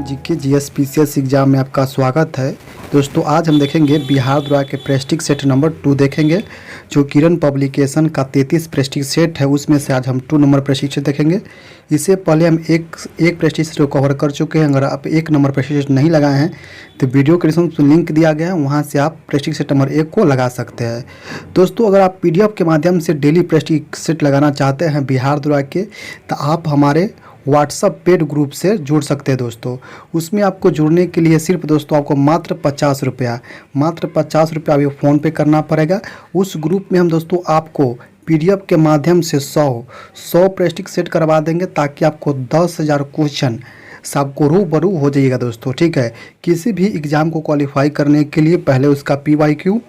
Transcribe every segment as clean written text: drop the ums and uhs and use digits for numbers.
GK GS PCS exam में आपका स्वागत है। दोस्तों आज हम देखेंगे बिहार द्वारा के प्रेस्टिज सेट नंबर 2 देखेंगे, जो किरण पब्लिकेशन का 33 प्रेस्टिज सेट है, उसमें से आज हम 2 नंबर प्रेस्टिज सेट देखेंगे। इससे पहले हम एक प्रेस्टिज सेट को कवर कर चुके हैं। अगर आप 1 नंबर प्रेस्टिज सेट नहीं लगाए हैं तो वीडियो के डिस्क्रिप्शन में लिंक दिया गया है, वहाँ से आप प्रेस्टिज सेट नंबर 1 को लगा सकते हैं। दोस्तों अगर आप PDF के माध्यम से डेली प्रेस्टिज सेट लगाना चाहते हैं बिहार द्वारा के, तो आप हमारे व्हाट्सअप पेड ग्रुप से जुड़ सकते हैं। दोस्तों उसमें आपको जुड़ने के लिए सिर्फ दोस्तों आपको मात्र 50 रुपया अभी फ़ोन पे करना पड़ेगा। उस ग्रुप में हम दोस्तों आपको PDF के माध्यम से 100 प्रेस्टिज सेट करवा देंगे, ताकि आपको 10,000 क्वेश्चन सबको रूबरू हो जाइएगा दोस्तों। ठीक है, किसी भी एग्ज़ाम को क्वालिफाई करने के लिए पहले उसका PYQ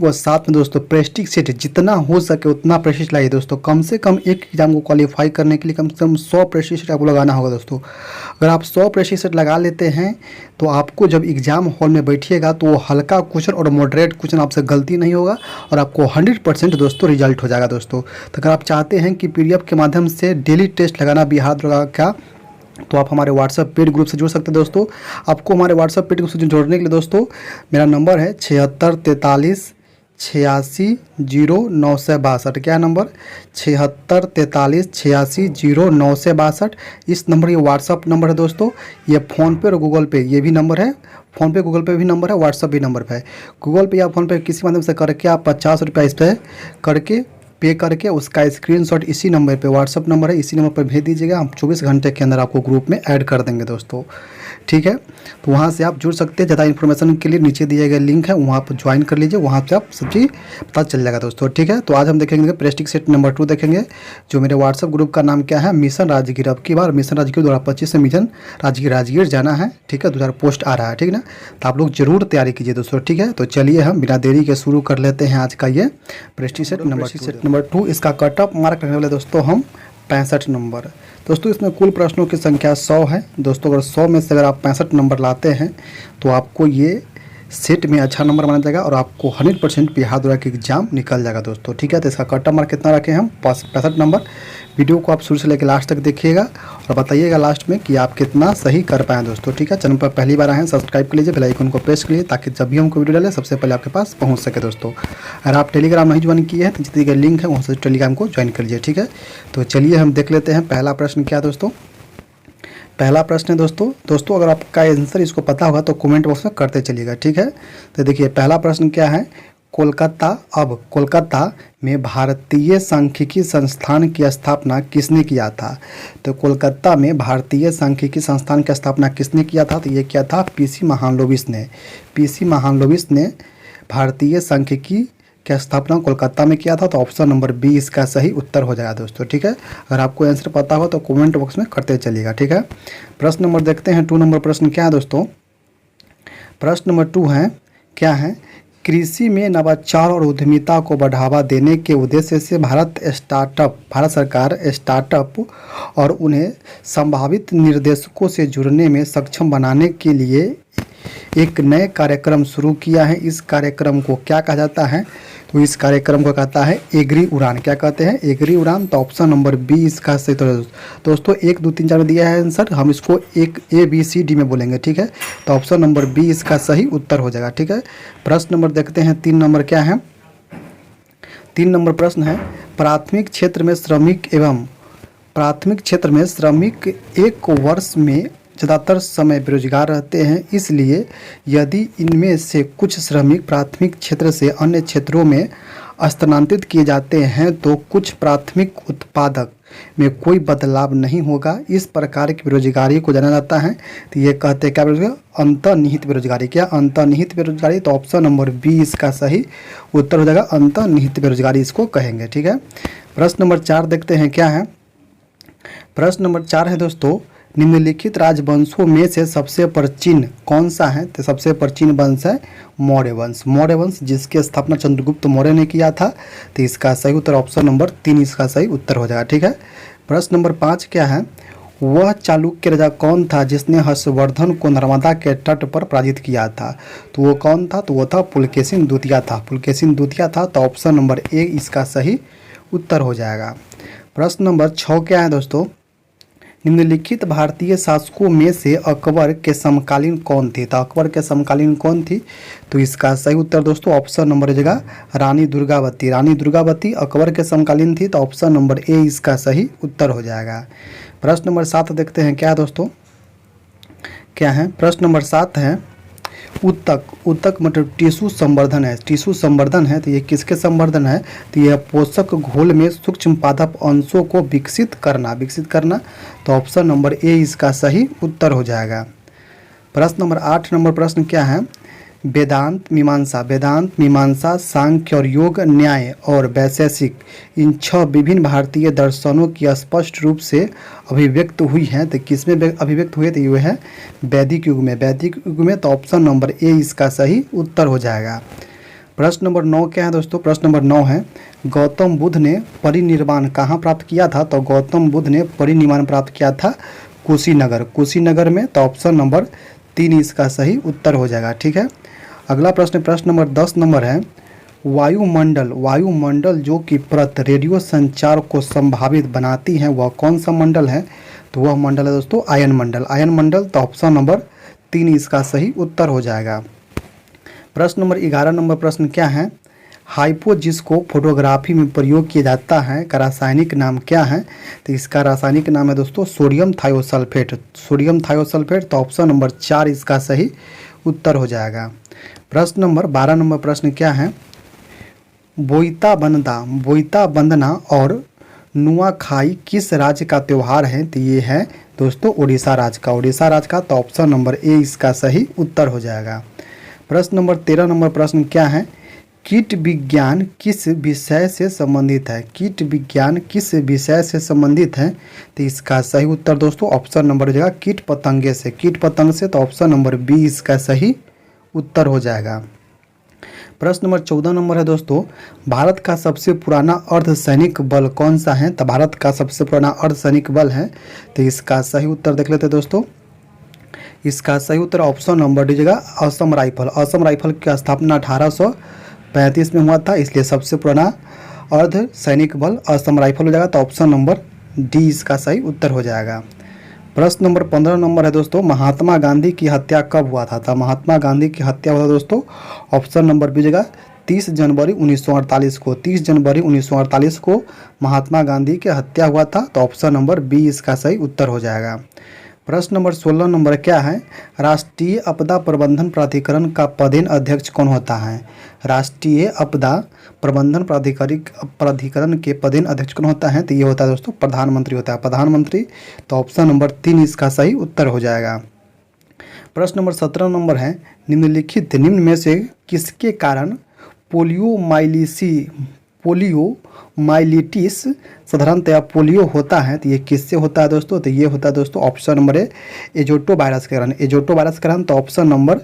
और साथ में दोस्तों प्रेस्टिज सेट जितना हो सके उतना प्रेस्टिज लाइए दोस्तों। कम से कम एक एग्ज़ाम को क्वालिफाई करने के लिए कम से कम 100 प्रेस्टिज सेट आपको लगाना होगा दोस्तों। अगर आप 100 प्रेस्टिज सेट लगा लेते हैं तो आपको जब एग्ज़ाम हॉल में बैठिएगा तो वो हल्का क्वेश्चन और मॉडरेट क्वेश्चन आपसे गलती नहीं होगा और आपको 100% दोस्तों रिजल्ट हो जाएगा दोस्तों। तो अगर आप चाहते हैं कि PDF के माध्यम से डेली टेस्ट लगाना बिहार द्वारा का, तो आप हमारे व्हाट्सएप पेड ग्रुप से जुड़ सकते हैं दोस्तों। आपको हमारे व्हाट्सएप पेड ग्रुप से जोड़ने के लिए दोस्तों मेरा नंबर है 7643 86 0962। क्या नंबर? 7643 86 0962। इस नंबर ये व्हाट्सअप नंबर है दोस्तों। ये फ़ोनपे और गूगल पे ये भी नंबर है। फ़ोनपे गूगल पे भी नंबर है, व्हाट्सअप भी नंबर पे है। गूगल पे या फ़ोनपे किसी माध्यम से करके आप 50 रुपया इस पर करके पे करके उसका स्क्रीनशॉट इसी नंबर पे, व्हाट्सअप नंबर है, इसी नंबर पर भेज दीजिएगा। हम 24 घंटे के अंदर आपको ग्रुप में ऐड कर देंगे दोस्तों। ठीक है, तो वहाँ से आप जुड़ सकते हैं। ज़्यादा इन्फॉर्मेशन के लिए नीचे दिया गया लिंक है, वहाँ पर ज्वाइन कर लीजिए, वहाँ से आप सब चीज़ पता चल जाएगा दोस्तों। ठीक है, तो आज हम देखेंगे प्रेस्टिज सेट नंबर 2 देखेंगे, जो मेरे व्हाट्सअप ग्रुप का नाम क्या है, मिशन राजगीर। अब की बार मिशन राजगीर 2025 में मिशन राजगीर जाना है। ठीक है, 2000 पोस्ट आ रहा है। ठीक ना, तो आप लोग जरूर तैयारी कीजिए दोस्तों। ठीक है, तो चलिए हम बिना देरी के शुरू कर लेते हैं आज का ये प्रेस्टिज सेट नंबर 2। इसका कट ऑफ मार्क रखने वाले दोस्तों हम 65 नंबर। दोस्तों इसमें कुल प्रश्नों की संख्या 100 है दोस्तों। अगर 100 में से अगर आप 65 नंबर लाते हैं तो आपको ये सेट में अच्छा नंबर माना जाएगा और आपको 100% बिहार द्वारा के एग्जाम निकल जाएगा दोस्तों। ठीक है, तो इसका कट ऑफ मार्क कितना रखे हम? 65 नंबर। वीडियो को आप शुरू से लेकर लास्ट तक देखिएगा और बताइएगा लास्ट में कि आप कितना सही कर पाएँ दोस्तों। ठीक है, चैनल पर पहली बार आए हैं सब्सक्राइब कर लीजिए, बेल आइकन को प्रेस कर लीजिए, ताकि जब भी हमको वीडियो डालें सबसे पहले आपके पास पहुंच सके दोस्तों। अगर आप टेलीग्राम नहीं ज्वाइन किए हैं तो जितनी का लिंक है वहाँ से टेलीग्राम को ज्वाइन कर लीजिए। ठीक है, तो चलिए हम देख लेते हैं पहला प्रश्न क्या है दोस्तों। पहला प्रश्न है दोस्तों अगर आपका आंसर इसको पता होगा तो कमेंट बॉक्स में करते चलिएगा। ठीक है, तो देखिए पहला प्रश्न क्या है, कोलकाता में भारतीय सांख्यिकी संस्थान की स्थापना किसने किया था? तो कोलकाता में भारतीय सांख्यिकी संस्थान की स्थापना किसने किया था? तो ये क्या था? PC महालनोबिस ने भारतीय सांख्यिकी की स्थापना कोलकाता में किया था। तो ऑप्शन नंबर बी इसका सही उत्तर हो जाएगा दोस्तों। ठीक है, अगर आपको आंसर पता हो तो कमेंट बॉक्स में करते चलिएगा। ठीक है, प्रश्न नंबर देखते हैं 2 नंबर प्रश्न क्या है दोस्तों। प्रश्न नंबर 2 है, क्या है, कृषि में नवाचार और उद्यमिता को बढ़ावा देने के उद्देश्य से भारत सरकार स्टार्टअप और उन्हें संभावित निर्देशकों से जुड़ने में सक्षम बनाने के लिए एक नए कार्यक्रम शुरू किया है। इस कार्यक्रम को क्या कहा जाता है? तो इस कार्यक्रम को कहता है एग्री उड़ान। क्या कहते हैं? एग्री उड़ान। तो ऑप्शन नंबर बी इसका सही उत्तर है दोस्तों। 1 2 3 4 में दिया है आंसर, हम इसको एक ABCD में बोलेंगे। ठीक है, तो ऑप्शन नंबर बी इसका सही उत्तर हो जाएगा। ठीक है, प्रश्न नंबर देखते हैं 3 नंबर क्या है। 3 नंबर प्रश्न है, प्राथमिक क्षेत्र में श्रमिक एक वर्ष में ज़्यादातर समय बेरोजगार रहते हैं, इसलिए यदि इनमें से कुछ श्रमिक प्राथमिक क्षेत्र से अन्य क्षेत्रों में स्थानांतरित किए जाते हैं तो कुछ प्राथमिक उत्पादक में कोई बदलाव नहीं होगा। इस प्रकार की बेरोजगारी को जाना जाता है। तो ये कहते हैं क्या बेरोजगारी? अंतर्निहित बेरोजगारी। क्या? अंतर्निहित बेरोजगारी। तो ऑप्शन नंबर बी इसका सही उत्तर हो जाएगा, अंतर्निहित बेरोजगारी इसको कहेंगे। ठीक है, प्रश्न नंबर 4 देखते हैं क्या है। प्रश्न नंबर 4 है दोस्तों, निम्नलिखित राजवंशों में से सबसे प्राचीन कौन सा है? तो सबसे प्राचीन वंश है मौर्य वंश, जिसकी स्थापना चंद्रगुप्त मौर्य ने किया था। तो इसका सही उत्तर ऑप्शन नंबर 3 इसका सही उत्तर हो जाएगा। ठीक है, प्रश्न नंबर 5 क्या है, वह चालुक्य राजा कौन था जिसने हर्षवर्धन को नर्मदा के तट पर पराजित किया था? तो वो कौन था? तो वो था पुलकेशिन द्वितीय था। तो ऑप्शन नंबर ए इसका सही उत्तर हो जाएगा। प्रश्न नंबर 6 क्या है दोस्तों, निम्नलिखित भारतीय शासकों में से अकबर के समकालीन कौन थे? तो अकबर के समकालीन कौन थी? तो इसका सही उत्तर दोस्तों ऑप्शन नंबर हो जाएगा रानी दुर्गावती। रानी दुर्गावती अकबर के समकालीन थी, तो ऑप्शन नंबर ए इसका सही उत्तर हो जाएगा। प्रश्न नंबर 7 देखते हैं क्या है दोस्तों, क्या है प्रश्न नंबर 7 है उत्तक। उत्तक मतलब टिश्यू संवर्धन है, टिश्यू संवर्धन है, तो ये किसके संवर्धन है? तो यह पोषक घोल में सूक्ष्म पादप अंशों को विकसित करना, विकसित करना, तो ऑप्शन नंबर ए इसका सही उत्तर हो जाएगा। प्रश्न नंबर 8 नंबर प्रश्न क्या है, वेदांत मीमांसा। वेदांत मीमांसा, सांख्य और योग, न्याय और वैशेषिक, इन 6 विभिन्न भारतीय दर्शनों की स्पष्ट रूप से अभिव्यक्त हुई हैं, तो किसमें अभिव्यक्त हुए? तो ये है वैदिक युग में, वैदिक युग में, तो ऑप्शन नंबर ए इसका सही उत्तर हो जाएगा। प्रश्न नंबर 9 क्या है दोस्तों, प्रश्न नंबर 9 है गौतम बुद्ध ने परिनिर्वाण कहाँ प्राप्त किया था? तो गौतम बुद्ध ने परिनिर्वाण प्राप्त किया था कुशीनगर, कुशीनगर में, तो ऑप्शन नंबर 3 इसका सही उत्तर हो जाएगा। ठीक है, अगला प्रश्न प्रश्न नंबर 10 नंबर है वायुमंडल। वायुमंडल जो कि परत रेडियो संचार को संभावित बनाती है वह कौन सा मंडल है? तो वह मंडल है दोस्तों आयन मंडल, आयन मंडल, तो ऑप्शन नंबर 3 इसका सही उत्तर हो जाएगा। प्रश्न नंबर 11 नंबर प्रश्न क्या है, हाइपो जिसको फोटोग्राफी में प्रयोग किया जाता है का रासायनिक नाम क्या है? तो इसका रासायनिक नाम है दोस्तों सोडियम थायोसल्फेट, सोडियम थायोसल्फेट, तो ऑप्शन नंबर 4 इसका सही उत्तर हो जाएगा। प्रश्न नंबर 12 नंबर प्रश्न क्या है, बोईता बंदा, बोईता बंदना और नुआखाई किस राज्य का त्यौहार है? तो ये है दोस्तों उड़ीसा राज्य का, उड़ीसा राज्य का, तो ऑप्शन नंबर ए इसका सही उत्तर हो जाएगा। प्रश्न नंबर 13 नंबर प्रश्न क्या है, कीट विज्ञान किस विषय से संबंधित है? कीट विज्ञान किस विषय से संबंधित है? तो इसका सही उत्तर दोस्तों ऑप्शन नंबर हो जाएगा कीट पतंगे से, कीट पतंग से, तो ऑप्शन नंबर बी इसका सही उत्तर हो जाएगा। प्रश्न नंबर 14 नंबर है दोस्तों भारत का सबसे पुराना अर्धसैनिक बल कौन सा है? तो भारत का सबसे पुराना अर्धसैनिक बल है, तो इसका सही उत्तर देख लेते हैं दोस्तों। इसका सही उत्तर ऑप्शन नंबर दीजिएगा असम राइफल। असम राइफल की स्थापना 1835 में हुआ था, इसलिए सबसे पुराना अर्ध सैनिक बल असम राइफल हो जाएगा, तो ऑप्शन नंबर डी इसका सही उत्तर हो जाएगा। प्रश्न नंबर 15 नंबर है दोस्तों महात्मा गांधी की हत्या कब हुआ था? तो महात्मा गांधी की हत्या हुआ था दोस्तों ऑप्शन नंबर दीजिएगा 30 जनवरी 1948 को, 30 जनवरी 1948 को महात्मा गांधी की हत्या हुआ था, तो ऑप्शन नंबर बी इसका सही उत्तर हो जाएगा। प्रश्न नंबर 16 नंबर क्या है, राष्ट्रीय आपदा प्रबंधन प्राधिकरण का पदेन अध्यक्ष कौन होता है? राष्ट्रीय आपदा प्रबंधन प्राधिकरण के पदेन अध्यक्ष कौन होता है? तो ये होता है दोस्तों प्रधानमंत्री होता है, प्रधानमंत्री, तो ऑप्शन नंबर 3 इसका सही उत्तर हो जाएगा। प्रश्न नंबर 17 नंबर है निम्न में से किसके कारण पोलियोमाइलिटिस साधारणतया पोलियो होता है? तो ये किससे होता है दोस्तों? तो ये होता है दोस्तों ऑप्शन नंबर ए एजोटो वायरस के कारण, एजोटो वायरस के कारण, तो ऑप्शन नंबर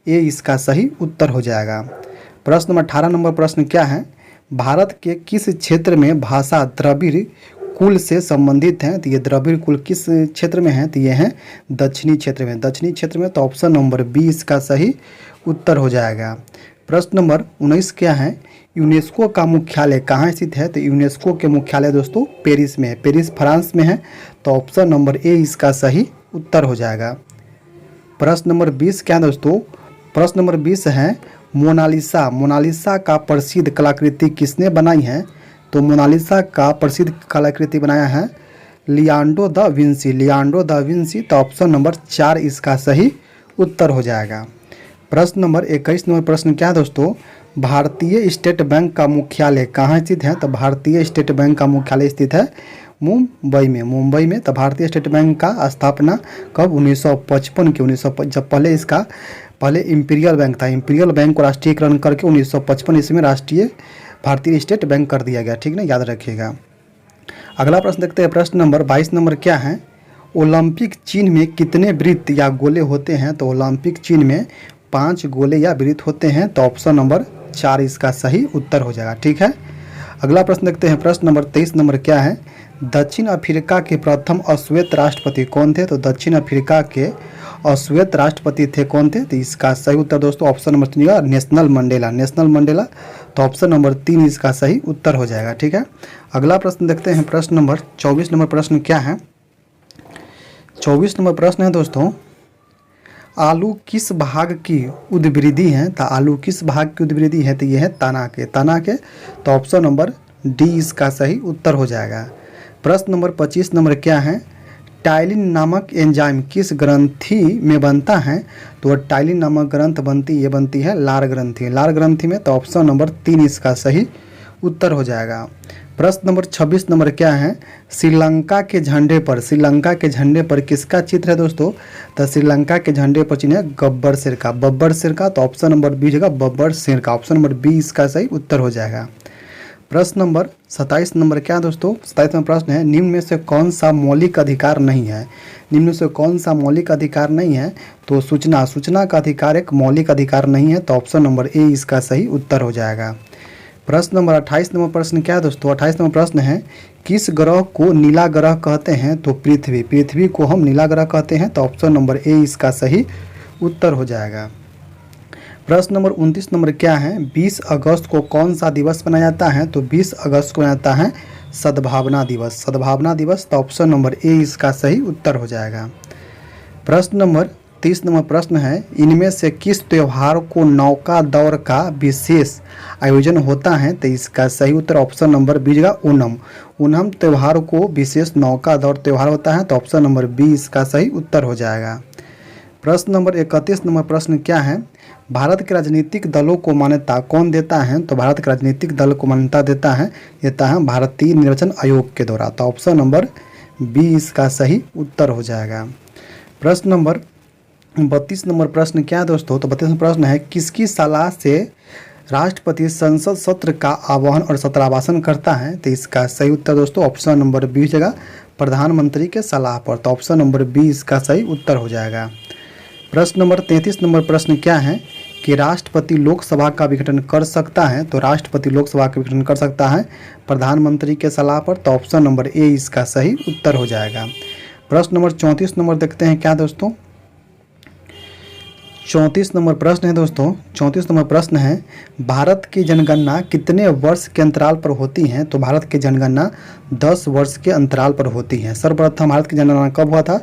ए इसका सही उत्तर हो जाएगा। प्रश्न नंबर 18 नंबर प्रश्न क्या है, भारत के किस क्षेत्र में भाषा द्रविड़ कुल से संबंधित हैं? तो ये द्रविड़ कुल किस क्षेत्र में है? तो ये है दक्षिणी क्षेत्र में, दक्षिणी क्षेत्र में, तो ऑप्शन नंबर बी इसका सही उत्तर हो जाएगा। प्रश्न नंबर 19 क्या है, यूनेस्को का मुख्यालय कहाँ स्थित है? तो यूनेस्को के मुख्यालय दोस्तों पेरिस में है, पेरिस फ्रांस में है, तो ऑप्शन नंबर ए इसका सही उत्तर हो जाएगा। प्रश्न नंबर 20 क्या है दोस्तों, प्रश्न नंबर 20 है मोनालिसा, मोनालिसा का प्रसिद्ध कलाकृति किसने बनाई है? तो मोनालिसा का प्रसिद्ध कलाकृति बनाया है Leonardo da Vinci, Leonardo da Vinci, तो ऑप्शन नंबर 4 इसका सही उत्तर हो जाएगा। प्रश्न नंबर 21 नंबर प्रश्न क्या है दोस्तों, भारतीय स्टेट बैंक का मुख्यालय कहाँ स्थित है? तो भारतीय स्टेट बैंक का मुख्यालय स्थित है मुंबई में, मुंबई में, तो भारतीय स्टेट बैंक का स्थापना कब 1955 के 1955 जब पहले इंपीरियल बैंक था, इंपीरियल बैंक को राष्ट्रीयकरण करके 1955 ईस्वी में राष्ट्रीय भारतीय स्टेट बैंक कर दिया गया, ठीक ना, याद रखिएगा। अगला प्रश्न देखते हैं, प्रश्न नंबर 22 नंबर क्या है, ओलंपिक चिन्ह में कितने वृत्त या गोले होते हैं? तो ओलंपिक चिन्ह में 5 गोले या वृत्त होते हैं, तो ऑप्शन नंबर 4 इसका सही उत्तर हो जाएगा, ठीक है। अगला प्रश्न देखते हैं, प्रश्न नंबर 23 नंबर क्या है, दक्षिण अफ्रीका के प्रथम अश्वेत राष्ट्रपति कौन थे? तो दक्षिण अफ्रीका के अश्वेत राष्ट्रपति थे कौन थे? तो इसका सही उत्तर दोस्तों option number 3 national Mandela, national Mandela, तो ऑप्शन नंबर 3 इसका सही उत्तर हो जाएगा, ठीक है। अगला प्रश्न देखते हैं, प्रश्न नंबर 24 नंबर प्रश्न क्या है, 24 नंबर प्रश्न है दोस्तों, आलू किस भाग की उद्भिदी है? तो आलू किस भाग की उद्भिदी है? तो ये है तना के। तना के, तो ऑप्शन नंबर डी इसका सही उत्तर हो जाएगा। प्रश्न नंबर 25 नंबर क्या है? टाइलिन नामक एंजाइम किस ग्रंथि में बनता है? तो टाइलिन नामक ग्रंथ बनती है लार ग्रंथि। लार ग्रंथि में, तो ऑप्शन नंबर 3 इसका सही उत्तर हो जाएगा। प्रश्न नंबर 26 नंबर क्या है? श्रीलंका के झंडे पर किसका चित्र है दोस्तों? तो श्रीलंका के झंडे पर चिन्ह है गब्बर शेर का। तो ऑप्शन नंबर बी होगा बब्बर शेर का। ऑप्शन नंबर बी इसका सही उत्तर हो जाएगा। प्रश्न नंबर 27 नंबर क्या है दोस्तों? 27 नंबर प्रश्न है, निम्न में से कौन सा मौलिक अधिकार नहीं है? निम्न में से कौन सा मौलिक अधिकार नहीं है? तो सूचना का अधिकार एक मौलिक अधिकार नहीं है। तो ऑप्शन नंबर ए इसका सही उत्तर हो जाएगा। प्रश्न नंबर 28 नंबर प्रश्न क्या है दोस्तों? 28 नंबर प्रश्न है, किस ग्रह को नीला ग्रह कहते हैं? तो पृथ्वी को हम नीला ग्रह कहते हैं। तो ऑप्शन नंबर ए इसका सही उत्तर हो जाएगा। प्रश्न नंबर 29 नंबर क्या है? 20 अगस्त को कौन सा दिवस मनाया जाता है? तो 20 अगस्त को मनाया जाता है सद्भावना दिवस। तो ऑप्शन नंबर ए इसका सही उत्तर हो जाएगा। प्रश्न नंबर 30 नंबर प्रश्न है, इनमें से किस त्यौहार को नौका दौड़ का विशेष आयोजन होता है? तो इसका सही उत्तर ऑप्शन नंबर बी होगा ओणम त्यौहार को विशेष नौका दौड़ त्यौहार होता है। तो ऑप्शन नंबर बी इसका सही उत्तर हो जाएगा। प्रश्न नंबर 31 नंबर प्रश्न क्या है? भारत के राजनीतिक दलों को मान्यता कौन देता है? तो भारत के राजनीतिक दल को मान्यता देता है भारतीय निर्वाचन आयोग के द्वारा। तो ऑप्शन नंबर बी इसका सही उत्तर हो जाएगा। प्रश्न नंबर 32 नंबर प्रश्न क्या है दोस्तों? तो 32 प्रश्न है, किसकी सलाह से राष्ट्रपति संसद सत्र का आह्वान और सत्राभाषण करता है? तो इसका सही उत्तर दोस्तों ऑप्शन नंबर बी हो जाएगा प्रधानमंत्री के सलाह पर। तो ऑप्शन नंबर बी इसका सही उत्तर हो जाएगा। प्रश्न नंबर 33 नंबर प्रश्न क्या है कि राष्ट्रपति लोकसभा का विघटन कर सकता है? तो राष्ट्रपति लोकसभा का विघटन कर सकता है प्रधानमंत्री के सलाह पर। तो ऑप्शन नंबर ए इसका सही उत्तर हो जाएगा। प्रश्न नंबर 34 नंबर देखते हैं क्या दोस्तों? 34 नंबर प्रश्न है दोस्तों, 34 नंबर प्रश्न है, भारत की जनगणना कितने वर्ष के अंतराल पर होती है? तो भारत की जनगणना 10 वर्ष के अंतराल पर होती है। सर्वप्रथम भारत की जनगणना कब हुआ था?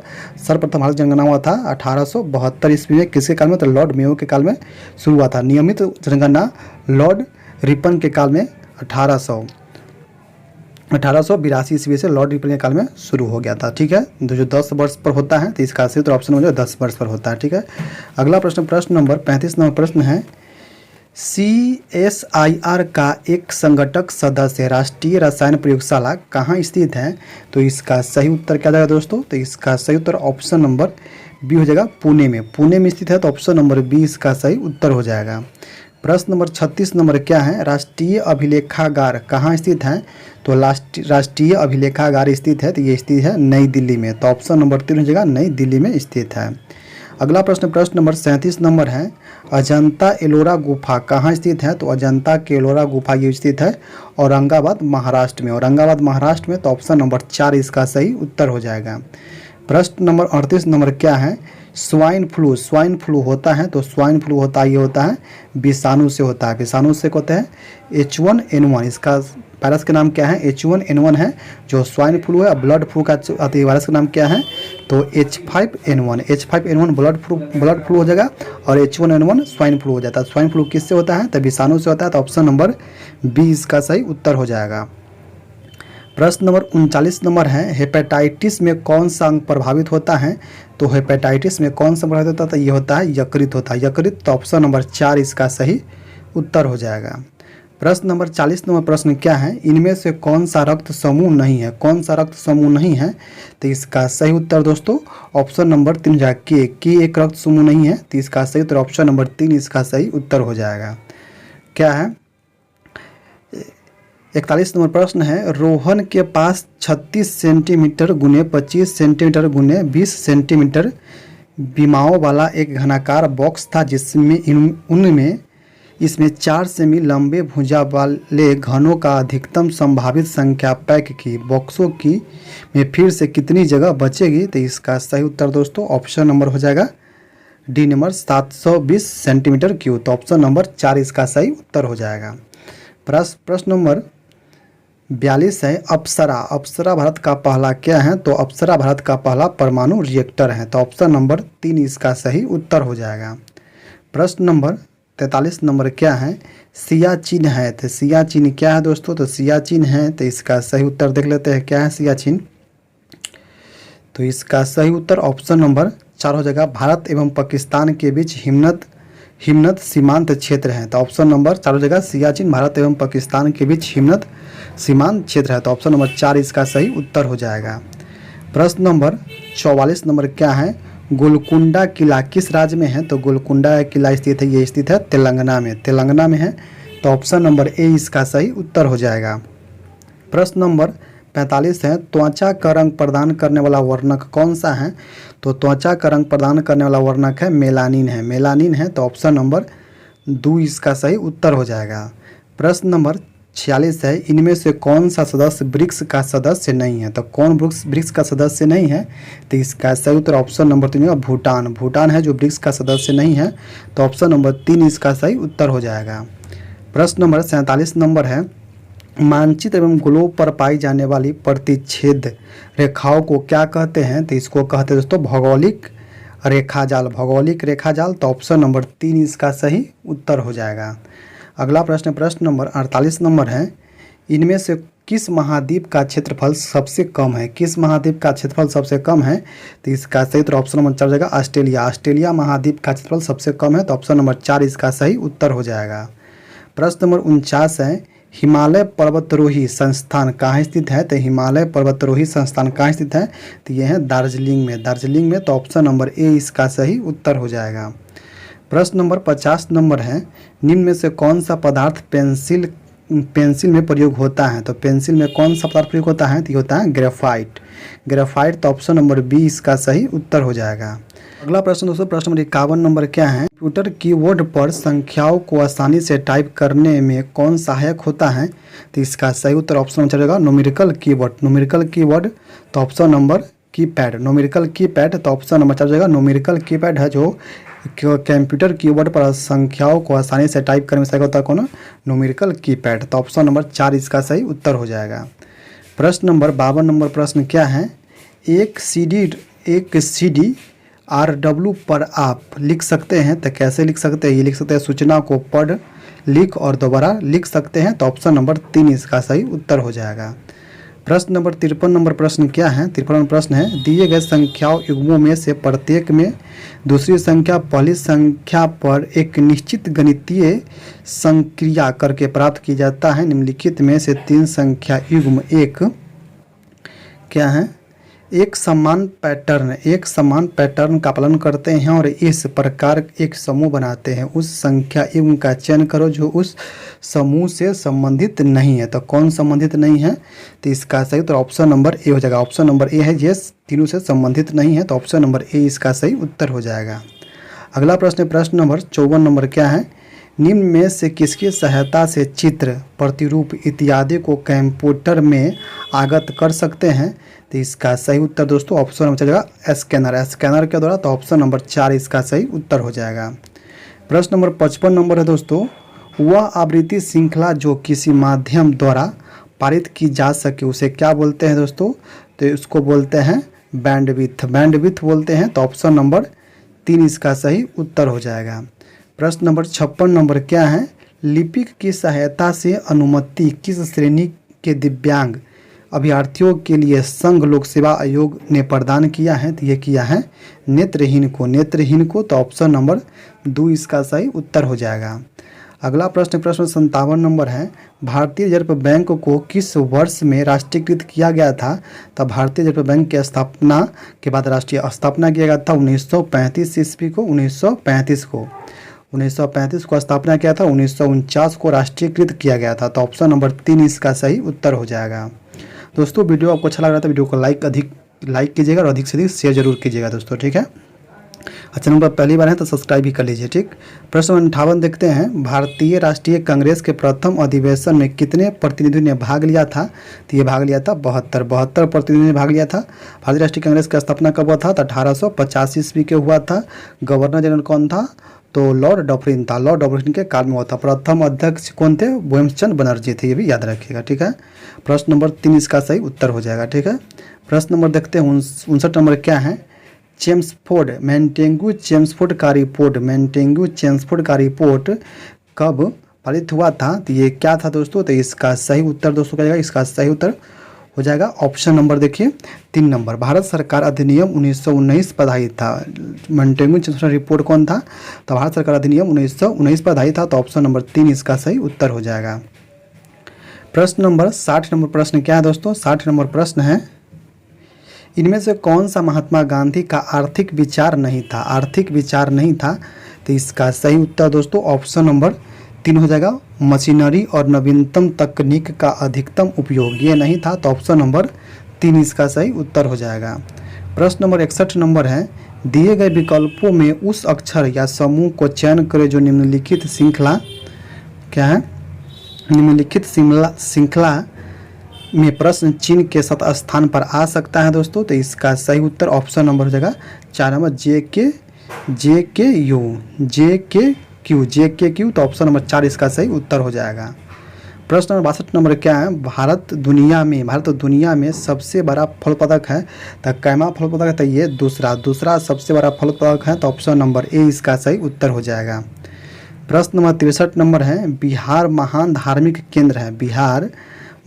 सर्वप्रथम भारत जनगणना हुआ था 1872 ईस्वी में। किसके काल में? तो लॉर्ड मेयो के काल में शुरू हुआ था। नियमित जनगणना लॉर्ड रिपन के काल में 1882 ईस्वी से लॉर्ड रिपन के काल में शुरू हो गया था। ठीक है, जो 10 वर्ष पर होता है, तो इसका सही ऑप्शन हो जाए 10 वर्ष पर होता है। ठीक है, अगला प्रश्न नंबर 35 नंबर प्रश्न है, CSIR का एक संगठक सदस्य राष्ट्रीय रसायन प्रयोगशाला कहाँ स्थित है? तो इसका सही उत्तर क्या जाएगा दोस्तों? तो इसका सही उत्तर ऑप्शन नंबर बी हो जाएगा पुणे में स्थित है। तो ऑप्शन नंबर बी इसका सही उत्तर हो जाएगा। प्रश्न नंबर 36 नंबर क्या है? राष्ट्रीय अभिलेखागार कहाँ स्थित है? तो राष्ट्रीय अभिलेखागार स्थित है, तो ये स्थित है नई दिल्ली में। तो ऑप्शन नंबर 3 हो जाएगा नई दिल्ली में स्थित है। अगला प्रश्न नंबर 37 नंबर है, अजंता एलोरा गुफा कहाँ स्थित है? तो अजंता के एलोरा गुफा ये स्थित है औरंगाबाद महाराष्ट्र में। तो ऑप्शन नंबर 4 इसका सही उत्तर हो जाएगा। प्रश्न नंबर 38 नंबर क्या है? स्वाइन फ्लू होता है, तो स्वाइन फ्लू होता है विषाणु से होता है। विषाणु से होता है H1N1। इसका वायरस का नाम क्या है? H1N1 है जो स्वाइन फ्लू है। ब्लड फ्लू का वायरस का नाम क्या है? तो H5N1 ब्लड फ्लू हो जाएगा और H1N1 स्वाइन फ्लू हो जाता है। स्वाइन फ्लू किससे होता है? तो विषाणु से होता है। तो ऑप्शन नंबर बी इसका सही उत्तर हो जाएगा। प्रश्न नंबर 39 नंबर है, हेपेटाइटिस में कौन सा अंग प्रभावित होता है? तो हेपेटाइटिस में कौन सा प्रभावित होता है? तो ये होता है यकृत। तो ऑप्शन नंबर 4 इसका सही उत्तर हो जाएगा। प्रश्न नंबर 40 नंबर प्रश्न क्या है? इनमें से कौन सा रक्त समूह नहीं है? तो इसका सही उत्तर दोस्तों ऑप्शन नंबर 3 जाएगा के एक रक्त समूह नहीं है। तो इसका सही उत्तर ऑप्शन नंबर 3 इसका सही उत्तर हो जाएगा। क्या है? 41 नंबर प्रश्न है, रोहन के पास 36 सेंटीमीटर गुने 25 सेंटीमीटर गुने 20 सेंटीमीटर विमाओं वाला एक घनाकार बॉक्स था, जिसमें इसमें 4 सेमी लंबे भुजा वाले घनों का अधिकतम संभावित संख्या पैक की बॉक्सों की में फिर से कितनी जगह बचेगी? तो इसका सही उत्तर दोस्तों ऑप्शन नंबर हो जाएगा डी नंबर 720 सेंटीमीटर क्यूब। तो ऑप्शन नंबर 4 इसका सही उत्तर हो जाएगा। प्रश्न नंबर 42 है अप्सरा। अप्सरा भारत का पहला क्या है? तो अप्सरा भारत का पहला परमाणु रिएक्टर है। तो ऑप्शन नंबर 3 इसका सही उत्तर हो जाएगा। प्रश्न नंबर 43 नंबर क्या है? सियाचिन है। तो सियाचिन क्या है दोस्तों? तो सियाचिन है। तो इसका सही उत्तर देख लेते हैं क्या है सियाचिन। तो इसका सही उत्तर ऑप्शन नंबर 4 हो जाएगा। भारत एवं पाकिस्तान के बीच हिमनद सीमांत क्षेत्र है। तो ऑप्शन नंबर 4 हो जाएगा। सियाचिन भारत एवं पाकिस्तान के बीच हिमनद सीमांत क्षेत्र है। तो ऑप्शन नंबर 4 इसका सही उत्तर हो जाएगा। प्रश्न नंबर 44 नंबर क्या है? गोलकुंडा किला किस राज्य में है? तो गोलकुंडा किला स्थित है, ये स्थित है तेलंगाना में। तेलंगाना में है। तो ऑप्शन नंबर ए इसका सही उत्तर हो जाएगा। प्रश्न नंबर 45 है त्वचा का रंग प्रदान करने वाला वर्णक कौन सा है? तो त्वचा का रंग प्रदान करने वाला वर्णक है मेलानिन है। मेलानिन है। तो ऑप्शन नंबर 2 इसका सही उत्तर हो जाएगा। प्रश्न नंबर 46 है इनमें से कौन सा सदस्य ब्रिक्स का सदस्य नहीं है? तो कौन ब्रिक्स का सदस्य नहीं है? तो इसका सही उत्तर ऑप्शन नंबर 3 होगा भूटान। भूटान है जो ब्रिक्स का सदस्य नहीं है। तो ऑप्शन नंबर 3 इसका सही उत्तर हो जाएगा। प्रश्न नंबर 47 नंबर है मानचित्र एवं ग्लोब पर पाई जाने वाली प्रतिच्छेद रेखाओं को क्या कहते हैं? तो इसको कहते हैं दोस्तों भौगोलिक रेखाजाल। भौगोलिक रेखाजाल। तो ऑप्शन नंबर 3 इसका सही उत्तर हो जाएगा। अगला प्रश्न प्रश्न नंबर 48 नंबर है इनमें से किस महाद्वीप का क्षेत्रफल सबसे कम है? किस महाद्वीप का क्षेत्रफल सबसे कम है? तो इसका सही उत्तर ऑप्शन नंबर 4 हो जाएगा ऑस्ट्रेलिया। ऑस्ट्रेलिया महाद्वीप का क्षेत्रफल सबसे कम है। तो ऑप्शन नंबर 4 इसका सही उत्तर हो जाएगा। प्रश्न नंबर 49 है हिमालय पर्वतारोही संस्थान कहाँ स्थित है? तो हिमालय पर्वतारोही संस्थान कहाँ स्थित है? तो यह है दार्जिलिंग में। दार्जिलिंग में। तो ऑप्शन नंबर ए इसका सही उत्तर हो जाएगा। प्रश्न नंबर 50 नंबर है निम्न में से कौन सा पदार्थ पेंसिल में प्रयोग होता है? तो पेंसिल में कौन सा पदार्थ प्रयोग होता है? तो ये होता है ग्रेफाइट। ग्रेफाइट। तो ऑप्शन नंबर बी इसका सही उत्तर हो जाएगा। अगला प्रश्न दोस्तों प्रश्न नंबर 51 नंबर क्या है कंप्यूटर कीबोर्ड पर संख्याओं को आसानी से टाइप करने में कौन सहायक होता है? तो इसका सही उत्तर ऑप्शन नंबर चलेगा न्यूमेरिकल कीबोर्ड। Numerical keyboard. तो option number keypad. Numerical keypad. तो ऑप्शन नंबर चल जाएगा न्यूमेरिकल कीपैड है जो कंप्यूटर कीबोर्ड पर संख्याओं को आसानी से टाइप करने में सहायक होता है कौन? Numerical keypad. तो ऑप्शन नंबर 4 इसका सही उत्तर हो जाएगा। प्रश्न नंबर 52 नंबर प्रश्न क्या है एक CD RW पर आप लिख सकते हैं। तो कैसे लिख सकते हैं? ये लिख सकते हैं सूचना को पढ़ लिख और दोबारा लिख सकते हैं। तो ऑप्शन नंबर 3 इसका सही उत्तर हो जाएगा। प्रश्न नंबर 53 नंबर प्रश्न क्या है? 53 नंबर प्रश्न है दिए गए संख्याओं युग्मों में से प्रत्येक में दूसरी संख्या पहली संख्या पर एक निश्चित गणितीय संक्रिया करके प्राप्त की जाता है। निम्नलिखित में से 3 संख्या युग्म एक क्या है? एक समान पैटर्न का पालन करते हैं और इस प्रकार एक समूह बनाते हैं। उस संख्या युग्म का चयन करो जो उस समूह से संबंधित नहीं है। तो कौन संबंधित नहीं है? तो इसका सही उत्तर ऑप्शन नंबर ए हो जाएगा। ऑप्शन नंबर ए है ये तीनों से संबंधित नहीं है। तो ऑप्शन नंबर ए इसका सही उत्तर हो जाएगा। अगला प्रश्न प्रश्न नंबर 54 नंबर क्या है निम्न में से किसकी सहायता से चित्र प्रतिरूप इत्यादि को कंप्यूटर में आगत कर सकते हैं? तो इसका सही उत्तर दोस्तों ऑप्शन नंबर चलेगा स्कैनर के द्वारा। तो ऑप्शन नंबर 4 इसका सही उत्तर हो जाएगा। प्रश्न नंबर 55 नंबर है दोस्तों वह आवृत्ति श्रृंखला जो किसी माध्यम द्वारा पारित की जा सके उसे क्या बोलते हैं दोस्तों? तो इसको बोलते हैं बैंडविड्थ बोलते हैं। तो ऑप्शन नंबर 3 इसका सही उत्तर हो जाएगा। प्रश्न नंबर 56 नंबर क्या है लिपिक की सहायता से अनुमति किस श्रेणी के दिव्यांग अभ्यर्थियों के लिए संघ लोक सेवा आयोग ने प्रदान किया है? तो ये किया है नेत्रहीन को। तो ऑप्शन नंबर 2 इसका सही उत्तर हो जाएगा। अगला प्रश्न 57 नंबर है भारतीय रिजर्व बैंक को किस वर्ष में राष्ट्रीयकृत किया गया था? तो भारतीय रिजर्व बैंक की स्थापना के बाद राष्ट्रीय स्थापना किया गया था 1935 ईस्वी को। 1935 को स्थापना किया था। 1949 को राष्ट्रीयकृत किया गया था। तो ऑप्शन नंबर 3 इसका सही उत्तर हो जाएगा। दोस्तों वीडियो आपको अच्छा लग रहा था वीडियो को लाइक कीजिएगा और अधिक से अधिक शेयर जरूर कीजिएगा दोस्तों, ठीक है। चैनल पर पहली बार है तो सब्सक्राइब भी कर लीजिए, ठीक। प्रश्न 58 देखते हैं भारतीय राष्ट्रीय कांग्रेस के प्रथम अधिवेशन में कितने प्रतिनिधियों ने भाग लिया था? तो ये भाग लिया था 72 प्रतिनिधियों ने भाग लिया था। भारतीय राष्ट्रीय कांग्रेस का स्थापना कब हुआ था? तो 1885 ईस्वी के हुआ था। गवर्नर जनरल कौन था? तो लॉर्ड डॉफरिन था, लॉर्ड डॉफरिन के काल में हुआ था। प्रथम अध्यक्ष कौन थे? बोम्सचंद बनर्जी थे, ये भी याद रखिएगा, ठीक है। प्रश्न नंबर 3 इसका सही उत्तर हो जाएगा, ठीक है। प्रश्न नंबर देखते हैं 59 नंबर क्या है? चेम्सफोर्ड, मेंटेगू चेम्सफोर्ड का रिपोर्ट, मेंटेगू चेम्सफोर्ड का रिपोर्ट कब पारित हुआ था? तो ये क्या था दोस्तों? तो इसका सही उत्तर दोस्तों क्या जाएगा? इसका सही उत्तर हो जाएगा ऑप्शन नंबर देखिए 3 नंबर, भारत सरकार अधिनियम 1919 पर आधारित था। मेंटेगू चेम्सफोर्ड रिपोर्ट कौन था? तो भारत सरकार अधिनियम 1919 पर आधारित था। तो ऑप्शन नंबर 3 इसका सही उत्तर हो जाएगा। प्रश्न नंबर 60 नंबर प्रश्न क्या है दोस्तों? 60 नंबर प्रश्न है, इनमें से कौन सा महात्मा गांधी का आर्थिक विचार नहीं था? आर्थिक विचार नहीं था, तो इसका सही उत्तर दोस्तों ऑप्शन नंबर 3 हो जाएगा, मशीनरी और नवीनतम तकनीक का अधिकतम उपयोग, ये नहीं था। तो ऑप्शन नंबर 3 इसका सही उत्तर हो जाएगा। प्रश्न नंबर 61 नंबर है, दिए गए विकल्पों में उस अक्षर या समूह को चयन करें जो निम्नलिखित श्रृंखला क्या है? निम्नलिखित श्रृंखला में प्रश्न चिन्ह के साथ स्थान पर आ सकता है दोस्तों। तो इसका सही उत्तर ऑप्शन नंबर हो जाएगा 4 नंबर, जे के क्यू। तो ऑप्शन नंबर 4 इसका सही उत्तर हो जाएगा। प्रश्न नंबर 62 नंबर क्या है? भारत दुनिया में सबसे बड़ा फल उत्पादक है, तो कैमा फल उत्पादक है? तो ये दूसरा सबसे बड़ा फल उत्पादक है। तो ऑप्शन नंबर ए इसका सही उत्तर हो जाएगा। प्रश्न नंबर 63 नंबर है, बिहार महान धार्मिक केंद्र है, बिहार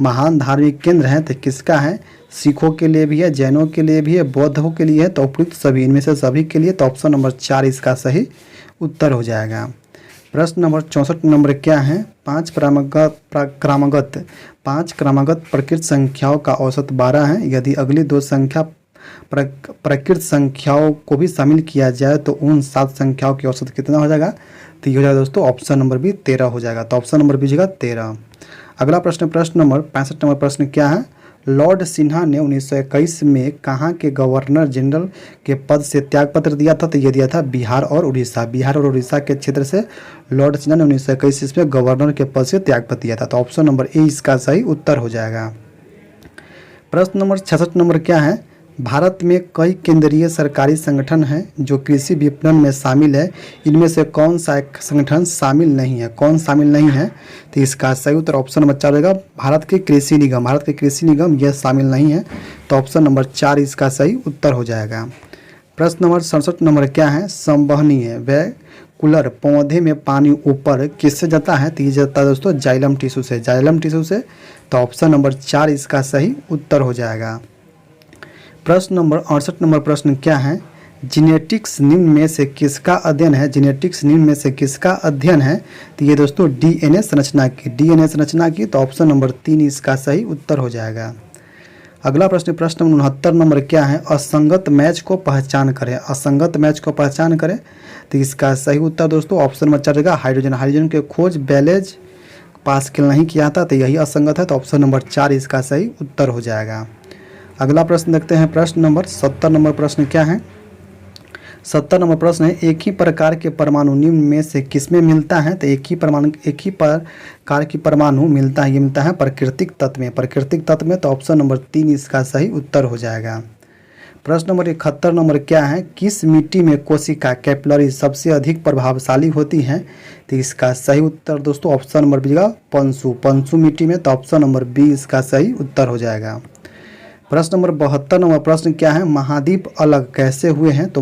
महान धार्मिक केंद्र है, तो किसका है? सिखों के लिए भी है, जैनों के लिए भी है, बौद्धों के लिए है, तो उपयुक्त सभी, इनमें से सभी के लिए। तो ऑप्शन नंबर 4 इसका सही उत्तर हो जाएगा। प्रश्न नंबर 64 नंबर क्या है? 5 क्रमागत प्रकृत संख्याओं का औसत 12 है। यदि अगली 2 संख्या प्रकृत संख्याओं को भी शामिल किया जाए तो उन 7 संख्याओं की औसत कितना हो जाएगा? तो ये हो जाएगा दोस्तों ऑप्शन नंबर भी 13 हो जाएगा। तो ऑप्शन नंबर भी हो जाएगा 13। अगला प्रश्न नंबर 65 नंबर प्रश्न क्या है? लॉर्ड सिन्हा ने 1921 में कहाँ के गवर्नर जनरल के पद से त्यागपत्र दिया था? तो ये दिया था बिहार और उड़ीसा के क्षेत्र से लॉर्ड सिन्हा ने 1921 में गवर्नर के पद से त्यागपत्र दिया था। तो ऑप्शन नंबर ए इसका सही उत्तर हो जाएगा। प्रश्न नंबर 66 नंबर क्या है? भारत में कई केंद्रीय सरकारी संगठन हैं जो कृषि विपणन में शामिल है, इनमें से कौन सा एक संगठन शामिल नहीं है? कौन शामिल नहीं है? तो इसका सही उत्तर ऑप्शन नंबर 4 रहेगा, भारत के कृषि निगम यह शामिल नहीं है। तो ऑप्शन नंबर 4 इसका सही उत्तर हो जाएगा। प्रश्न नंबर 67 नंबर क्या है? संवहनीय व कूलर पौधे में पानी ऊपर किससे जाता है? तो ये जाता है दोस्तों जाइलम टिश्यू से। तो ऑप्शन नंबर 4 इसका सही उत्तर हो जाएगा। प्रश्न नंबर 68 नंबर प्रश्न क्या है? जेनेटिक्स निम्न में से किसका अध्ययन है? तो ये दोस्तों डीएनए संरचना की। तो ऑप्शन नंबर 3 इसका सही उत्तर हो जाएगा। अगला प्रश्न नंबर 69 नंबर क्या है? असंगत मैच को पहचान करें। तो इसका सही उत्तर दोस्तों ऑप्शन नंबर 4 रहेगा, हाइड्रोजन के खोज बेलेज पास्कल नहीं किया था, तो यही असंगत है। तो ऑप्शन नंबर 4 इसका सही उत्तर हो जाएगा। अगला प्रश्न देखते हैं, प्रश्न नंबर 70 नंबर प्रश्न क्या है? 70 नंबर प्रश्न है, एक ही प्रकार के परमाणु निम्न में से किसमें मिलता है? तो एक ही प्रकार की परमाणु मिलता है प्राकृतिक तत्व में। तो ऑप्शन नंबर 3 इसका सही उत्तर हो जाएगा। प्रश्न नंबर 71 नंबर क्या है? किस मिट्टी में कोशिका कैपिलरी सबसे अधिक प्रभावशाली होती है? तो इसका सही उत्तर दोस्तों ऑप्शन नंबर बी पंसु मिट्टी में। तो ऑप्शन नंबर बी इसका सही उत्तर हो जाएगा। प्रश्न नंबर 72 नंबर प्रश्न क्या है? महाद्वीप अलग कैसे हुए हैं? तो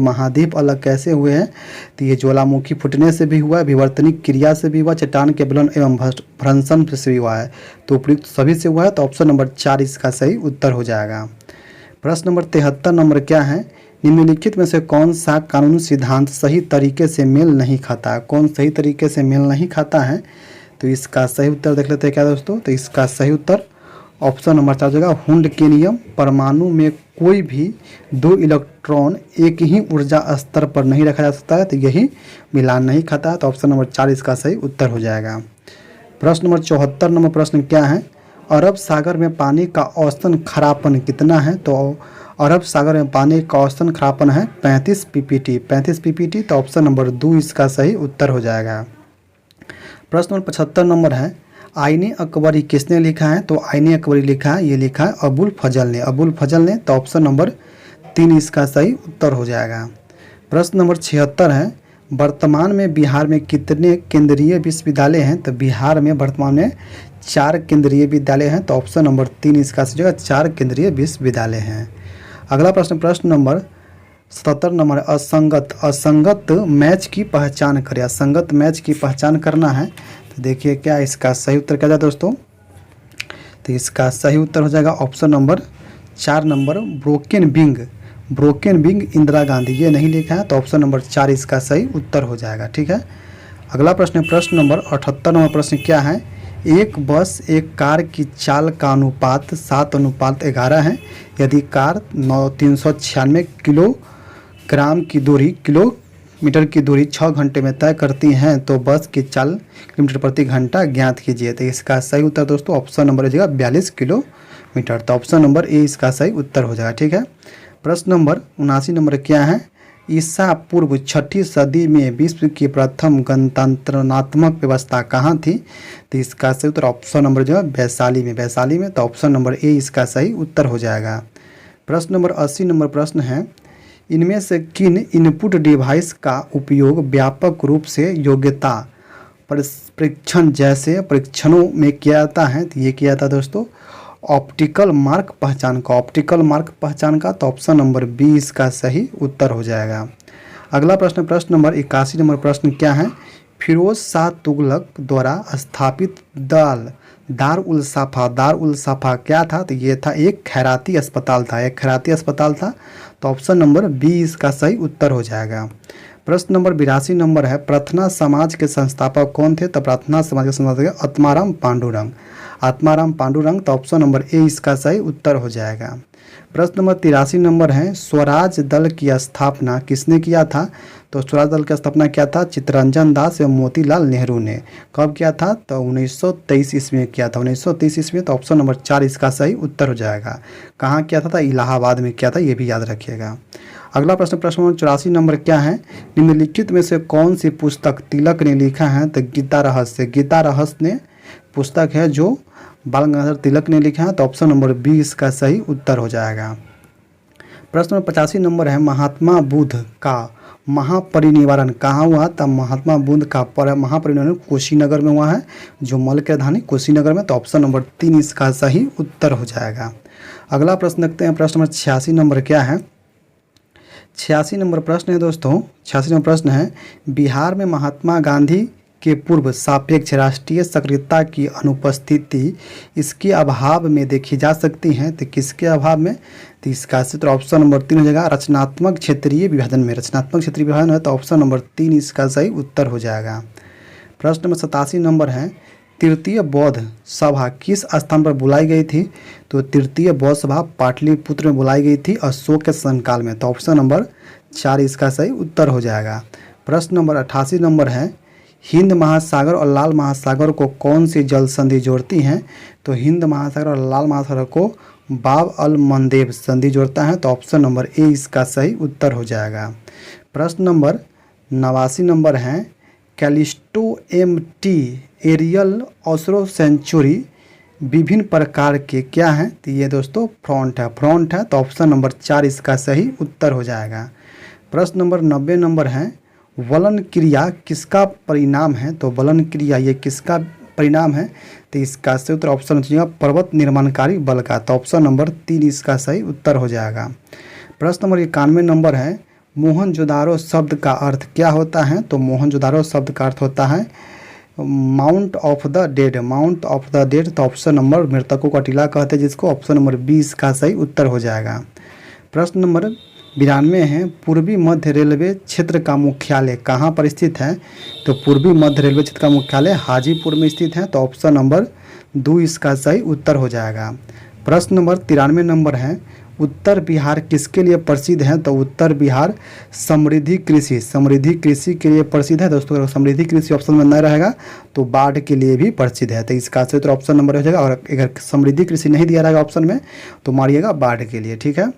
तो ये ज्वालामुखी फूटने से भी हुआ है, विवर्तनिक क्रिया से भी हुआ, चट्टान के गलन एवं भ्रंशन से भी हुआ है। तो उपयुक्त सभी से हुआ है। तो ऑप्शन नंबर 4 इसका सही उत्तर हो जाएगा। प्रश्न नंबर 73 नंबर क्या है? निम्नलिखित में से कौन सा कानूनी सिद्धांत सही तरीके से मेल नहीं खाता है? तो इसका सही उत्तर देख लेते हैं क्या दोस्तों? तो इसका सही उत्तर ऑप्शन नंबर 4 जगह हुंड के नियम, परमाणु में कोई भी 2 इलेक्ट्रॉन एक ही ऊर्जा स्तर पर नहीं रखा जा सकता है, तो यही मिलान नहीं खाता है। तो ऑप्शन नंबर 4 इसका सही उत्तर हो जाएगा। प्रश्न नंबर 74 नंबर प्रश्न क्या है? अरब सागर में पानी का औसतन खारापन कितना है? तो अरब सागर में पानी का औसतन खारापन है 35 पीपीटी। तो ऑप्शन नंबर 2 इसका सही उत्तर हो जाएगा। प्रश्न नंबर 75 नंबर है, आईने अकबरी किसने लिखा है? तो आईने अकबरी लिखा है अबुल फजल ने। तो ऑप्शन नंबर 3 इसका सही उत्तर हो जाएगा। प्रश्न नंबर 76 है, वर्तमान में बिहार में कितने केंद्रीय विश्वविद्यालय हैं? तो बिहार में वर्तमान में 4 केंद्रीय विद्यालय हैं। तो ऑप्शन नंबर 3 इसका सही होगा, 4 केंद्रीय विश्वविद्यालय हैं। अगला प्रश्न, प्रश्न नंबर 77 नंबर, असंगत मैच की पहचान करें। असंगत मैच की पहचान करना है, तो देखिए क्या इसका सही उत्तर क्या जाए दोस्तों। तो इसका सही उत्तर हो जाएगा option number 4 number, broken wing Indira Gandhi, ये नहीं लिखा है, तो ऑप्शन नंबर 4 इसका सही उत्तर हो जाएगा। ठीक है। अगला प्रश्न, प्रश्न नंबर 78 नंबर प्रश्न क्या है? एक बस एक कार की चाल का अनुपात 7:11 है। यदि कार 396 किलोमीटर की दूरी 6 घंटे में तय करती हैं तो बस की चाल किलोमीटर प्रति घंटा ज्ञात कीजिए। तो इसका सही उत्तर दोस्तों ऑप्शन नंबर हो जाएगा 42 किलोमीटर। तो ऑप्शन नंबर ए इसका सही उत्तर हो जाएगा। ठीक है। प्रश्न नंबर 79 नंबर क्या है? ईसा पूर्व 6ठी सदी में विश्व की प्रथम गणतंत्रात्मक व्यवस्था कहाँ थी? तो इसका सही उत्तर ऑप्शन नंबर जो है वैशाली में। तो ऑप्शन नंबर ए इसका सही उत्तर हो जाएगा। प्रश्न नंबर 80 नंबर प्रश्न है, इनमें से किन इनपुट डिवाइस का उपयोग व्यापक रूप से योग्यता परीक्षण जैसे परीक्षणों में किया जाता है? तो ये किया जाता है दोस्तों ऑप्टिकल मार्क पहचान का। तो ऑप्शन नंबर 20 का सही उत्तर हो जाएगा। अगला प्रश्न, प्रश्न नंबर 81 नंबर प्रश्न क्या है? फिरोज शाह तुगलक द्वारा स्थापित दार उल सफा क्या था? तो ये था एक खैराती अस्पताल था। तो ऑप्शन नंबर 20 का सही उत्तर हो जाएगा। प्रश्न नंबर 82 नंबर है, प्रार्थना समाज के संस्थापक कौन थे? तो प्रार्थना समाज के संस्थापक आत्माराम पांडुरंग। तो ऑप्शन नंबर ए इसका सही उत्तर हो जाएगा। प्रश्न नंबर 83 नंबर है, स्वराज दल की स्थापना किसने किया था? तो स्वराज दल की स्थापना किया था चित्तरंजन दास एवं मोतीलाल नेहरू ने। कब किया था? तो 1923 ईस्वी में किया था, 1923 ईस्वी में। तो ऑप्शन नंबर 4 इसका सही उत्तर हो जाएगा। कहाँ किया था? इलाहाबाद में किया था, ये भी याद रखिएगा। अगला प्रश्न, प्रश्न नंबर 84 नंबर क्या है? निम्नलिखित में से कौन सी पुस्तक तिलक ने लिखा है? तो गीता रहस्य ने पुस्तक है जो बाल गंगाधर तिलक ने लिखा है। तो ऑप्शन नंबर 20 का सही उत्तर हो जाएगा। प्रश्न नंबर 85 नंबर है, महात्मा बुद्ध का महापरिनिर्वाण कहाँ हुआ? तब महात्मा बुद्ध का महापरिनिर्वाण कुशीनगर में हुआ है, जो मल के राजधानी कुशीनगर में। तो ऑप्शन नंबर 3 इसका सही उत्तर हो जाएगा। अगला प्रश्न देखते हैं, प्रश्न नंबर 86 नंबर क्या है? 86 नंबर प्रश्न है दोस्तों, 86 नंबर प्रश्न है, बिहार में महात्मा गांधी के पूर्व सापेक्ष राष्ट्रीय सक्रियता की अनुपस्थिति इसके अभाव में देखी जा सकती है। तो किसके अभाव में? तो इसका उत्तर ऑप्शन नंबर 3 हो जाएगा, रचनात्मक क्षेत्रीय विभाजन में। है तो ऑप्शन नंबर 3 इसका सही उत्तर हो जाएगा। प्रश्न नंबर 87 नंबर है, तृतीय बौद्ध सभा किस स्थान पर बुलाई गई थी? तो तृतीय बौद्ध सभा पाटलिपुत्र में बुलाई गई थी अशोक के शासनकाल में। तो ऑप्शन नंबर 4 इसका सही उत्तर हो जाएगा। प्रश्न नंबर 88 नंबर है, हिंद महासागर और लाल महासागर को कौन सी जल संधि जोड़ती हैं? तो हिंद महासागर और लाल महासागर को बाब अल मंदेब संधि जोड़ता है। तो ऑप्शन नंबर ए इसका सही उत्तर हो जाएगा। प्रश्न नंबर 89 नंबर है, कैलिस्टो MT एरियल ऑसरो सेंचुरी विभिन्न प्रकार के क्या हैं? तो ये दोस्तों फ्रंट है। तो ऑप्शन नंबर 4 इसका सही उत्तर हो जाएगा। प्रश्न नंबर 90 नंबर है, वलन क्रिया किसका परिणाम है? तो वलन क्रिया ये किसका परिणाम है? तो इसका सही उत्तर ऑप्शन हो जाएगा पर्वत निर्माणकारी बल का। तो ऑप्शन नंबर 3 इसका सही उत्तर हो जाएगा। प्रश्न नंबर 91 नंबर है, मोहनजोदारो शब्द का अर्थ क्या होता है? तो मोहनजोदारो शब्द का अर्थ होता है माउंट ऑफ द डेड। तो ऑप्शन नंबर मृतकों का टीला कहते हैं जिसको। ऑप्शन नंबर 20 का सही उत्तर हो जाएगा। प्रश्न नंबर 92 है, पूर्वी मध्य रेलवे क्षेत्र का मुख्यालय कहाँ पर स्थित है? तो पूर्वी मध्य रेलवे क्षेत्र का मुख्यालय हाजीपुर में स्थित है। तो ऑप्शन नंबर 2 इसका सही उत्तर हो जाएगा। प्रश्न नंबर 93 नंबर है, उत्तर बिहार किसके लिए प्रसिद्ध है? तो उत्तर बिहार समृद्धि कृषि के लिए प्रसिद्ध है दोस्तों। अगर समृद्धि कृषि ऑप्शन में नहीं रहेगा तो बाढ़ के लिए भी प्रसिद्ध है। तो इसका सही उत्तर ऑप्शन नंबर हो जाएगा। और अगर समृद्धि कृषि नहीं दिया रहेगा ऑप्शन में तो मारिएगा बाढ़ के लिए। ठीक है।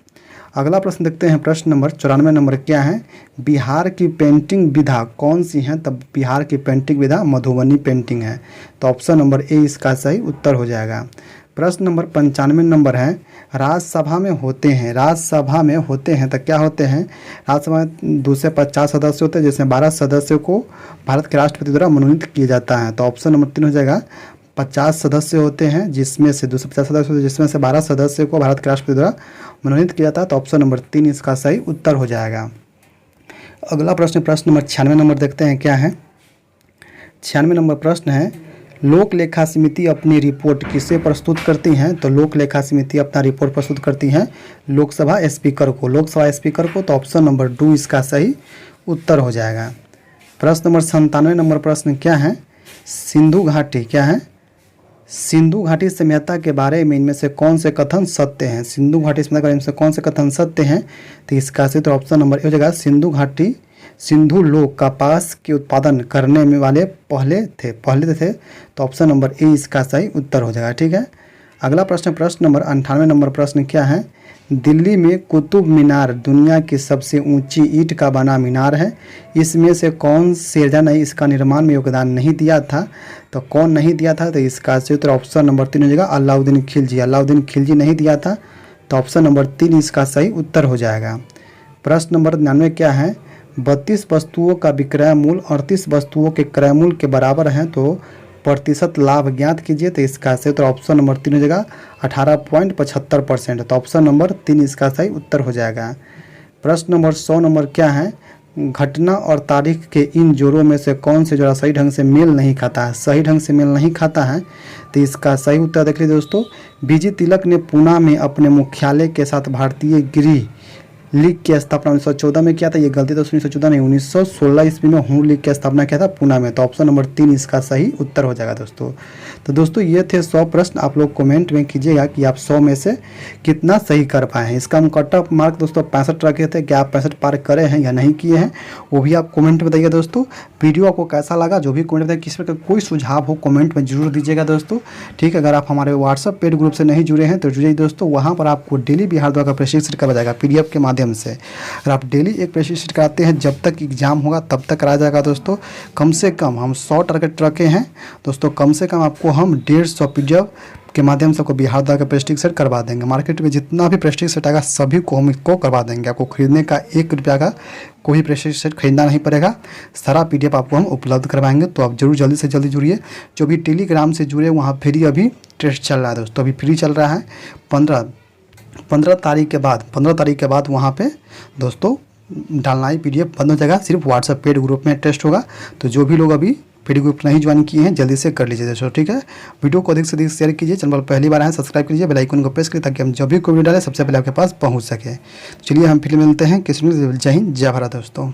अगला प्रश्न देखते हैं, प्रश्न नंबर 94 नंबर क्या है, बिहार की पेंटिंग विधा कौन सी है? तब बिहार की पेंटिंग विधा मधुबनी पेंटिंग है। तो ऑप्शन नंबर ए इसका सही उत्तर हो जाएगा। प्रश्न नंबर 95 नंबर है, राज्यसभा में होते हैं, राज्यसभा में होते हैं तो क्या होते हैं? राज्यसभा में 2 से 50 सदस्य होते हैं, जिसमें 12 सदस्यों को भारत के राष्ट्रपति द्वारा मनोनीत किया जाता है। तो ऑप्शन नंबर 3 हो जाएगा। 50 सदस्य होते हैं जिसमें से 250 सदस्य होते हैं जिसमें से 12 सदस्यों को भारत के राष्ट्रपति द्वारा मनोनीत किया जाता है। तो ऑप्शन नंबर 3 इसका सही उत्तर हो जाएगा। अगला प्रश्न नंबर 96 नंबर देखते हैं क्या है। 96 नंबर प्रश्न है, लोक लेखा समिति अपनी रिपोर्ट किसे प्रस्तुत करती हैं? तो लोक लेखा समिति अपना रिपोर्ट प्रस्तुत करती हैं लोकसभा स्पीकर को, लोकसभा स्पीकर को। तो ऑप्शन नंबर 2 इसका सही उत्तर हो जाएगा। प्रश्न नंबर 97 नंबर प्रश्न क्या है? सिंधु घाटी क्या है? सिंधु घाटी सभ्यता के बारे में इनमें से कौन से कथन सत्य हैं? सिंधु घाटी सभ्यता के बारे में से कौन से कथन सत्य हैं? तो इसका सही तो ऑप्शन नंबर ए हो जाएगा। सिंधु घाटी, सिंधु लोग कपास के उत्पादन करने में वाले पहले थे। तो ऑप्शन नंबर ए इसका सही उत्तर हो जाएगा। ठीक है। अगला प्रश्न नंबर 98 नंबर प्रश्न क्या है? दिल्ली में कुतुब मीनार दुनिया की सबसे ऊंची ईंट का बना मीनार है। इसमें से कौन शेरशाह ने इसका निर्माण में योगदान नहीं दिया था? तो कौन नहीं दिया था? तो इसका सही उत्तर ऑप्शन नंबर 3 हो जाएगा। अलाउद्दीन खिलजी, अलाउद्दीन खिलजी नहीं दिया था। तो ऑप्शन नंबर 3 इसका सही उत्तर हो जाएगा। प्रश्न नंबर 99 क्या है? 32 वस्तुओं का विक्रय मूल्य 38 वस्तुओं के क्रय मूल्य के बराबर है, तो प्रतिशत लाभ ज्ञात कीजिए। तो इसका सही उत्तर ऑप्शन नंबर 3 हो जाएगा 18.75%। तो ऑप्शन नंबर 3 इसका सही उत्तर हो जाएगा। प्रश्न नंबर 100 नंबर क्या है? घटना और तारीख के इन जोड़ों में से कौन से जोड़ा सही ढंग से मेल नहीं खाता है? सही ढंग से मेल नहीं खाता है। तो इसका सही उत्तर देख लीजिए दोस्तों। बीजी तिलक ने पूना में अपने मुख्यालय के साथ भारतीय गृह लीग की स्थापना 1914 में किया था। ये गलती तो 1914 नहीं, 1916 ईस्वी में हूँ लीग की स्थापना किया था पूना में। तो ऑप्शन नंबर 3 इसका सही उत्तर हो जाएगा दोस्तों। तो दोस्तों ये थे 100 प्रश्न। आप लोग कमेंट में कीजिएगा कि आप 100 में से कितना सही कर पाए हैं। इसका हम कट ऑफ मार्क दोस्तों 65 रखे थे। क्या आप 65 पार करे हैं या नहीं किए हैं, वो भी आप कमेंट में बताइए दोस्तों। वीडियो आपको कैसा लगा, जो भी कमेंट बताइए। किस प्रकार कोई सुझाव हो कमेंट में जरूर दीजिएगा दोस्तों। ठीक है। अगर आप हमारे व्हाट्सएप पेड ग्रुप से नहीं जुड़े हैं तो जुड़िए दोस्तों। वहाँ पर आपको डेली बिहार द्वारा का प्रशिक्षण करवाया जाएगा PDF के माध्यम से। अगर आप डेली एक प्रशिक्षण कराते हैं, जब तक एग्जाम होगा तब तक कराया जाएगा दोस्तों। कम से कम हम 100 टारगेट रखे हैं दोस्तों। कम से कम आपको हम 150 PDF के माध्यम से आपको बिहार द्वारा का प्रेस्टिज सेट करवा देंगे। मार्केट में जितना भी प्रेस्टिज सेट आएगा सभी को हम इसको करवा देंगे। आपको खरीदने का 1 रुपया का कोई प्रेस्टिज सेट खरीदना नहीं पड़ेगा। सारा PDF आपको हम उपलब्ध करवाएंगे। तो आप जरूर जल्दी से जल्दी जुड़िए। जो भी टेलीग्राम से जुड़े वहाँ फ्री अभी टेस्ट चल रहा है दोस्तों। अभी फ्री चल रहा है 15 तारीख के बाद वहाँ पे दोस्तों डालना ही PDF बंद हो जाएगा। सिर्फ व्हाट्सएप पेड ग्रुप में टेस्ट होगा। तो जो भी लोग अभी पेड ग्रुप नहीं ज्वाइन किए हैं जल्दी से कर लीजिए दोस्तों। ठीक है। वीडियो को अधिक से अधिक शेयर कीजिए। चैनल पर पहली बार आए सब्सक्राइब कीजिए, बेल आइकन को प्रेस करिए ताकि हम जब भी कोई वीडियो डालें सबसे पहले आपके पास पहुँच सके। चलिए हम फिर मिलते हैं किसी में। जय हिंद, जय भारत दोस्तों।